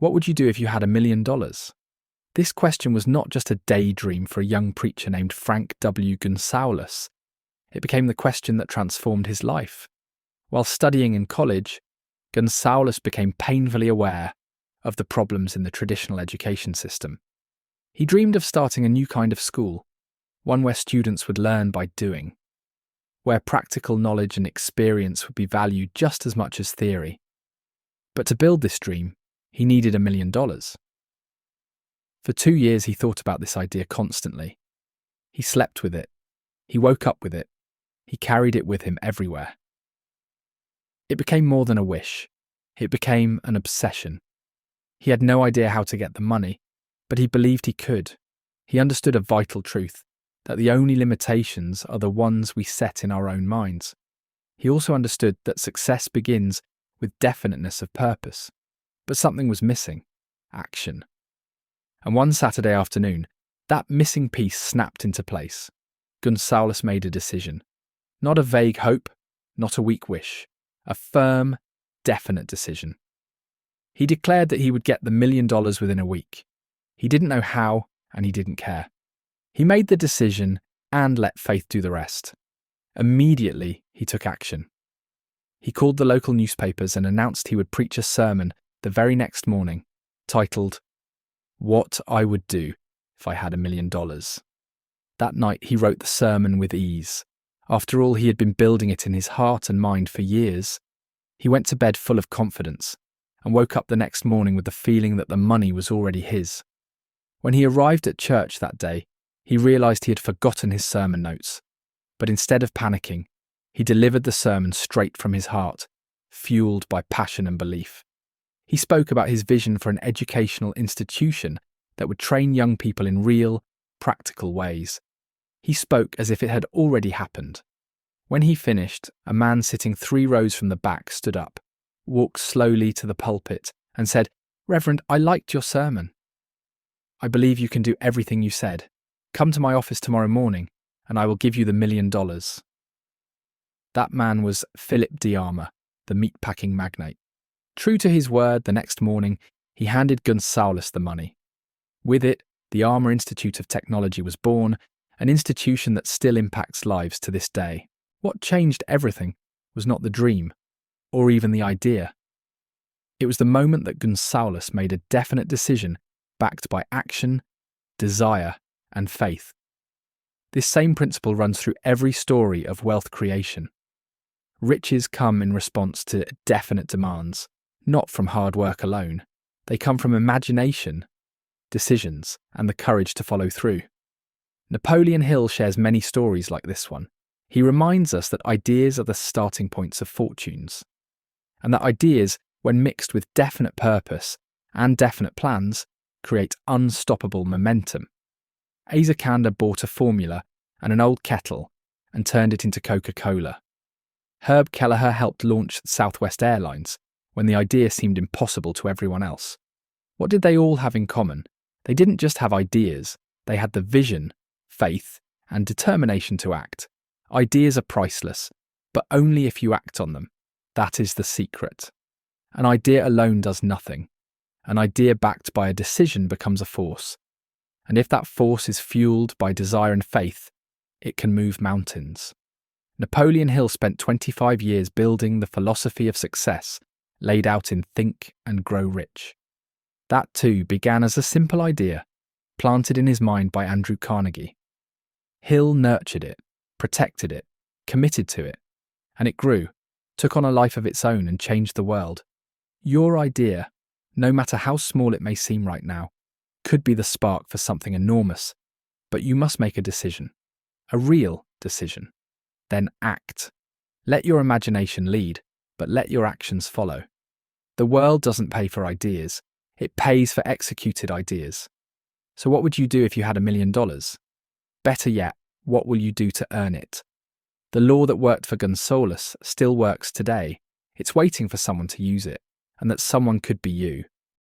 What would you do if you had $1,000,000? This question was not just a daydream for a young preacher named Frank W. Gunsaulus. It became the question that transformed his life. While studying in college, Gunsaulus became painfully aware of the problems in the traditional education system. He dreamed of starting a new kind of school, one where students would learn by doing, where practical knowledge and experience would be valued just as much as theory. But to build this dream, he needed $1,000,000. For 2 years, he thought about this idea constantly. He slept with it. He woke up with it. He carried it with him everywhere. It became more than a wish. It became an obsession. He had no idea how to get the money, but he believed he could. He understood a vital truth, that the only limitations are the ones we set in our own minds. He also understood that success begins with definiteness of purpose. But something was missing: action. And one Saturday afternoon, that missing piece snapped into place. Gunsaulus made a decision. Not a vague hope, not a weak wish. A firm, definite decision. He declared that he would get the $1,000,000 within a week. He didn't know how, and he didn't care. He made the decision and let faith do the rest. Immediately, he took action. He called the local newspapers and announced he would preach a sermon the very next morning, titled, "What I Would Do If I Had $1,000,000. That night he wrote the sermon with ease. After all, he had been building it in his heart and mind for years. He went to bed full of confidence and woke up the next morning with the feeling that the money was already his. When he arrived at church that day, he realised he had forgotten his sermon notes. But instead of panicking, he delivered the sermon straight from his heart, fueled by passion and belief. He spoke about his vision for an educational institution that would train young people in real, practical ways. He spoke as if it had already happened. When he finished, a man sitting 3 rows from the back stood up, walked slowly to the pulpit, and said, "Reverend, I liked your sermon. I believe you can do everything you said. Come to my office tomorrow morning, and I will give you the $1,000,000. That man was Philip D. Armour, the meatpacking magnate. True to his word, the next morning, he handed Gunsaulus the money. With it, the Armour Institute of Technology was born, an institution that still impacts lives to this day. What changed everything was not the dream, or even the idea. It was the moment that Gunsaulus made a definite decision backed by action, desire, and faith. This same principle runs through every story of wealth creation. Riches come in response to definite demands, not from hard work alone. They come from imagination, decisions, and the courage to follow through. Napoleon Hill shares many stories like this one. He reminds us that ideas are the starting points of fortunes, and that ideas, when mixed with definite purpose and definite plans, create unstoppable momentum. Asa Kander bought a formula and an old kettle and turned it into Coca-Cola. Herb Kelleher helped launch Southwest Airlines when the idea seemed impossible to everyone else. What did they all have in common? They didn't just have ideas, they had the vision, faith, and determination to act. Ideas are priceless, but only if you act on them. That is the secret. An idea alone does nothing. An idea backed by a decision becomes a force. And if that force is fueled by desire and faith, it can move mountains. Napoleon Hill spent 25 years building the philosophy of success laid out in Think and Grow Rich. That too began as a simple idea, planted in his mind by Andrew Carnegie. Hill nurtured it, protected it, committed to it, and it grew, took on a life of its own and changed the world. Your idea, no matter how small it may seem right now, could be the spark for something enormous, but you must make a decision, a real decision. Then act. Let your imagination lead, but let your actions follow. The world doesn't pay for ideas, it pays for executed ideas. So what would you do if you had $1,000,000? Better yet, what will you do to earn it? The law that worked for Gunsaulus still works today. It's waiting for someone to use it, and that someone could be you.